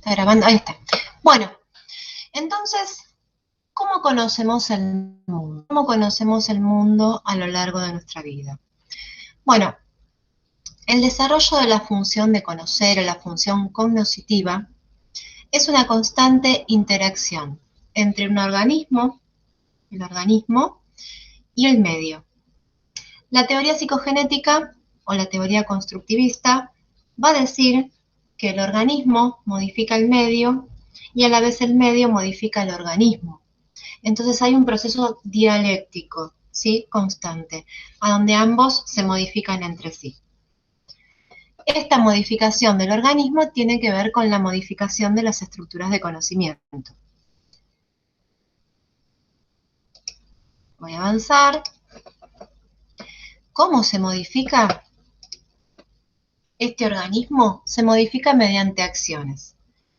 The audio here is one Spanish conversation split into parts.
¿Está grabando? Ahí está. Bueno, entonces, ¿cómo conocemos el mundo? ¿Cómo conocemos el mundo a lo largo de nuestra vida? Bueno, el desarrollo de la función de conocer o la función cognoscitiva es una constante interacción entre un organismo, el organismo, y el medio. La teoría psicogenética o la teoría constructivista va a decir que el organismo modifica el medio y a la vez el medio modifica el organismo. Entonces hay un proceso dialéctico, ¿sí? Constante, a donde ambos se modifican entre sí. Esta modificación del organismo tiene que ver con la modificación de las estructuras de conocimiento. Voy a avanzar. ¿Cómo se modifica? Este organismo se modifica mediante acciones,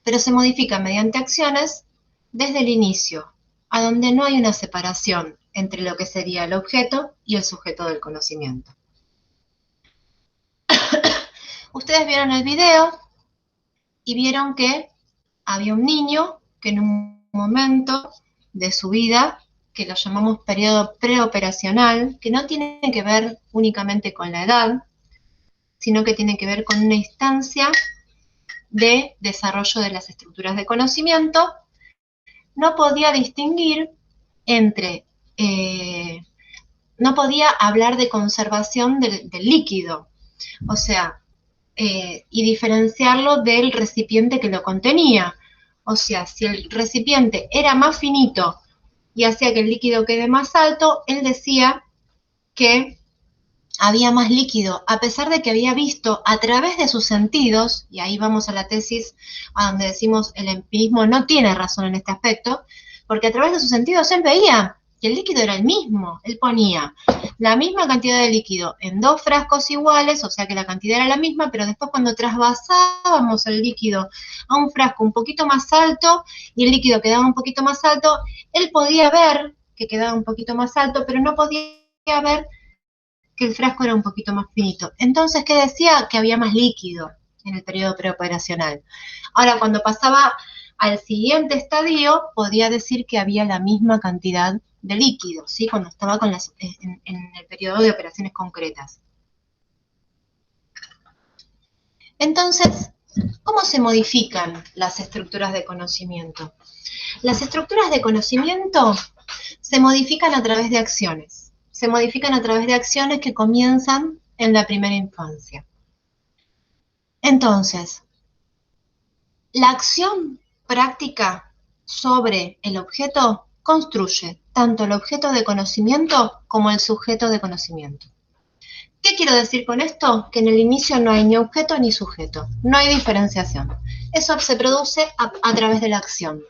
pero se modifica mediante acciones desde el inicio, a donde no hay una separación entre lo que sería el objeto y el sujeto del conocimiento. Ustedes vieron el video y vieron que había un niño que en un momento de su vida, que lo llamamos periodo preoperacional, que no tiene que ver únicamente con la edad, sino que tiene que ver con una instancia de desarrollo de las estructuras de conocimiento, no podía distinguir entre, no podía hablar de conservación del líquido, o sea, y diferenciarlo del recipiente que lo contenía. O sea, si el recipiente era más finito y hacía que el líquido quede más alto, él decía que había más líquido, a pesar de que había visto a través de sus sentidos, y ahí vamos a la tesis a donde decimos el empirismo no tiene razón en este aspecto, porque a través de sus sentidos él veía que el líquido era el mismo, él ponía la misma cantidad de líquido en dos frascos iguales, o sea que la cantidad era la misma, pero después cuando trasvasábamos el líquido a un frasco un poquito más alto y el líquido quedaba un poquito más alto, él podía ver que quedaba un poquito más alto, pero no podía ver que el frasco era un poquito más finito. Entonces, ¿qué decía? Que había más líquido en el periodo preoperacional. Ahora, cuando pasaba al siguiente estadio, podía decir que había la misma cantidad de líquido, ¿sí? Cuando estaba con en el periodo de operaciones concretas. Entonces, ¿cómo se modifican las estructuras de conocimiento? Las estructuras de conocimiento se modifican a través de acciones. Se modifican a través de acciones que comienzan en la primera infancia. Entonces, la acción práctica sobre el objeto construye tanto el objeto de conocimiento como el sujeto de conocimiento. ¿Qué quiero decir con esto? Que en el inicio no hay ni objeto ni sujeto, no hay diferenciación. Eso se produce a través de la acción.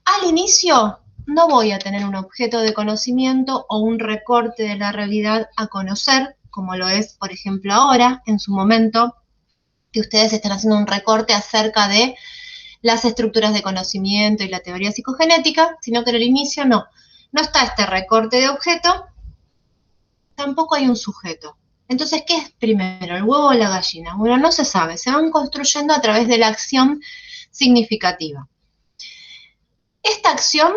Al inicio no voy a tener un objeto de conocimiento o un recorte de la realidad a conocer, como lo es, por ejemplo, ahora, en su momento, que ustedes están haciendo un recorte acerca de las estructuras de conocimiento y la teoría psicogenética, sino que en el inicio no está este recorte de objeto, tampoco hay un sujeto. Entonces, ¿qué es primero, el huevo o la gallina? Bueno, no se sabe, se van construyendo a través de la acción significativa. Esta acción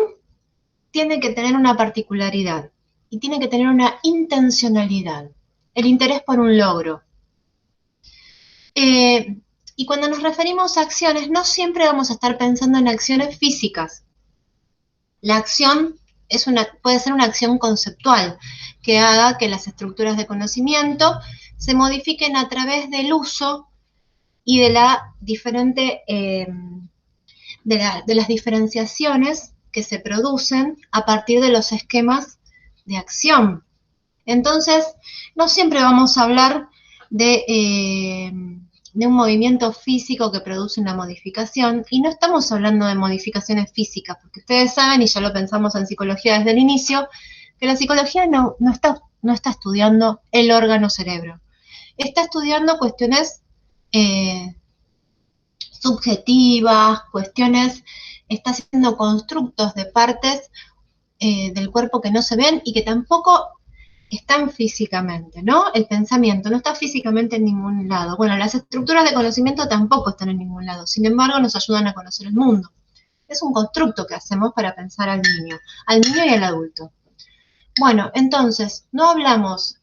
tiene que tener una particularidad y tiene que tener una intencionalidad, el interés por un logro. Y cuando nos referimos a acciones, no siempre vamos a estar pensando en acciones físicas. La acción puede ser una acción conceptual que haga que las estructuras de conocimiento se modifiquen a través del uso y de la diferente, de las diferenciaciones que se producen a partir de los esquemas de acción. Entonces, no siempre vamos a hablar de un movimiento físico que produce una modificación, y no estamos hablando de modificaciones físicas, porque ustedes saben, y ya lo pensamos en psicología desde el inicio, que la psicología no está estudiando el órgano cerebro, está estudiando cuestiones subjetivas, está haciendo constructos de partes del cuerpo que no se ven y que tampoco están físicamente, ¿no? El pensamiento no está físicamente en ningún lado. Bueno, las estructuras de conocimiento tampoco están en ningún lado, sin embargo nos ayudan a conocer el mundo. Es un constructo que hacemos para pensar al niño y al adulto. Bueno, entonces, no hablamos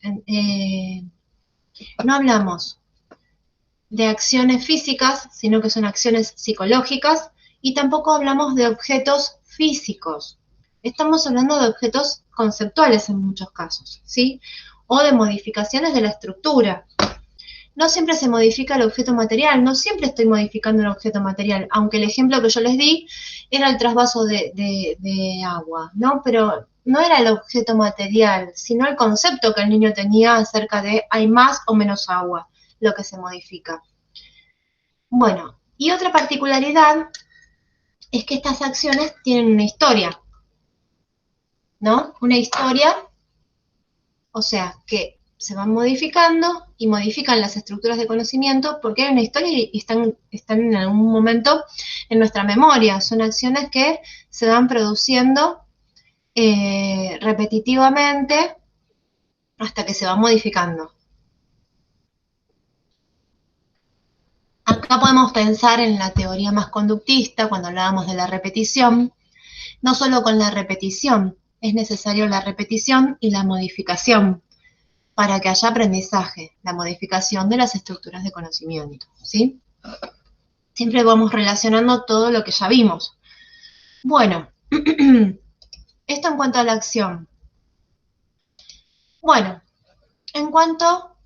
de acciones físicas, sino que son acciones psicológicas, y tampoco hablamos de objetos físicos. Estamos hablando de objetos conceptuales en muchos casos, ¿sí? O de modificaciones de la estructura. No siempre se modifica el objeto material, no siempre estoy modificando el objeto material, aunque el ejemplo que yo les di era el trasvaso de agua, ¿no? Pero no era el objeto material, sino el concepto que el niño tenía acerca de hay más o menos agua, lo que se modifica. Bueno, y otra particularidad es que estas acciones tienen una historia, ¿no? Una historia, o sea, que se van modificando y modifican las estructuras de conocimiento porque hay una historia y están en algún momento en nuestra memoria. Son acciones que se van produciendo repetitivamente hasta que se van modificando. Acá podemos pensar en la teoría más conductista, cuando hablábamos de la repetición. No solo con la repetición, es necesario la repetición y la modificación para que haya aprendizaje, la modificación de las estructuras de conocimiento, ¿sí? Siempre vamos relacionando todo lo que ya vimos. Bueno, esto en cuanto a la acción. Bueno, en cuanto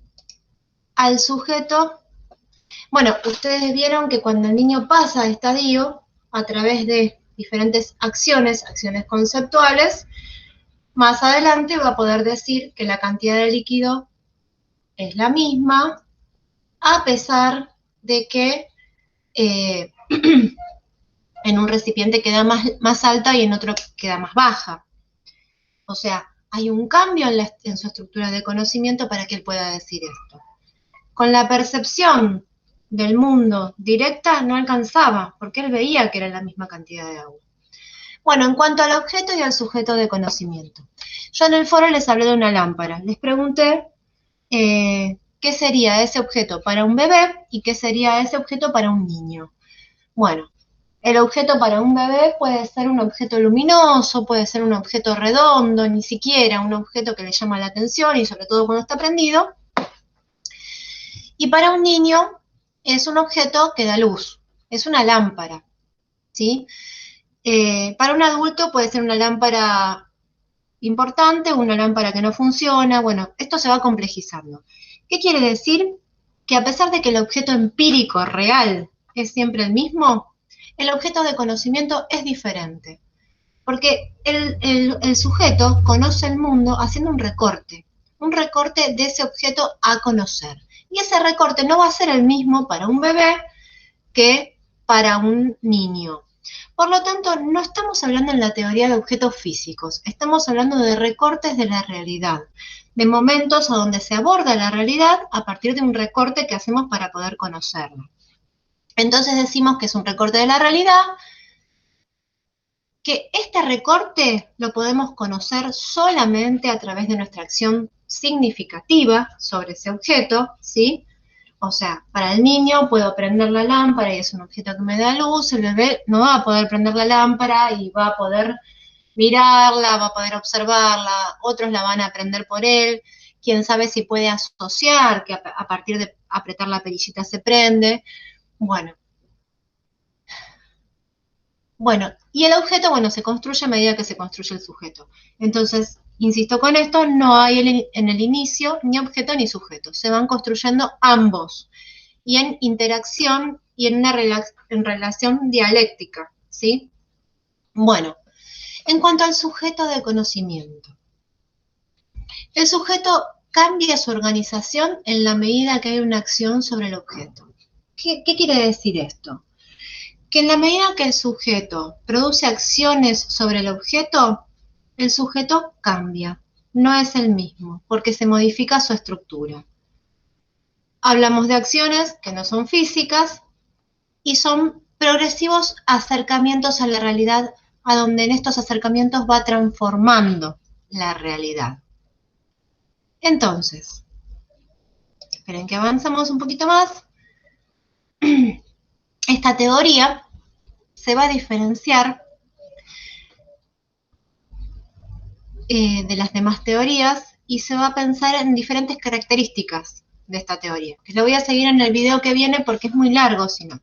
al sujeto, bueno, ustedes vieron que cuando el niño pasa de estadio, a través de diferentes acciones conceptuales, más adelante va a poder decir que la cantidad de líquido es la misma, a pesar de que en un recipiente queda más alta y en otro queda más baja. O sea, hay un cambio en su estructura de conocimiento para que él pueda decir esto. Con la percepción del mundo directa no alcanzaba, porque él veía que era la misma cantidad de agua. Bueno, en cuanto al objeto y al sujeto de conocimiento. Yo en el foro les hablé de una lámpara. Les pregunté qué sería ese objeto para un bebé y qué sería ese objeto para un niño. Bueno, el objeto para un bebé puede ser un objeto luminoso, puede ser un objeto redondo, ni siquiera un objeto que le llama la atención y sobre todo cuando está prendido. Y para un niño es un objeto que da luz, es una lámpara, ¿sí? Para un adulto puede ser una lámpara importante, una lámpara que no funciona, bueno, esto se va complejizando. ¿Qué quiere decir? Que a pesar de que el objeto empírico real es siempre el mismo, el objeto de conocimiento es diferente, porque el sujeto conoce el mundo haciendo un recorte de ese objeto a conocer. Y ese recorte no va a ser el mismo para un bebé que para un niño. Por lo tanto, no estamos hablando en la teoría de objetos físicos, estamos hablando de recortes de la realidad, de momentos a donde se aborda la realidad a partir de un recorte que hacemos para poder conocerla. Entonces decimos que es un recorte de la realidad, que este recorte lo podemos conocer solamente a través de nuestra acción significativa sobre ese objeto, ¿sí? O sea, para el niño puedo prender la lámpara y es un objeto que me da luz, el bebé no va a poder prender la lámpara y va a poder mirarla, va a poder observarla, otros la van a aprender por él, quién sabe si puede asociar que a partir de apretar la perillita se prende. Bueno, y el objeto, bueno, se construye a medida que se construye el sujeto. Entonces, insisto con esto, no hay en el inicio ni objeto ni sujeto, se van construyendo ambos, y en interacción y en una relación dialéctica, ¿sí? Bueno, en cuanto al sujeto de conocimiento. El sujeto cambia su organización en la medida que hay una acción sobre el objeto. ¿Qué quiere decir esto? Que en la medida que el sujeto produce acciones sobre el sujeto cambia, no es el mismo, porque se modifica su estructura. Hablamos de acciones que no son físicas y son progresivos acercamientos a la realidad, a donde en estos acercamientos va transformando la realidad. Entonces, esperen que avanzamos un poquito más. Esta teoría se va a diferenciar de las demás teorías y se va a pensar en diferentes características de esta teoría, que lo voy a seguir en el video que viene porque es muy largo si no.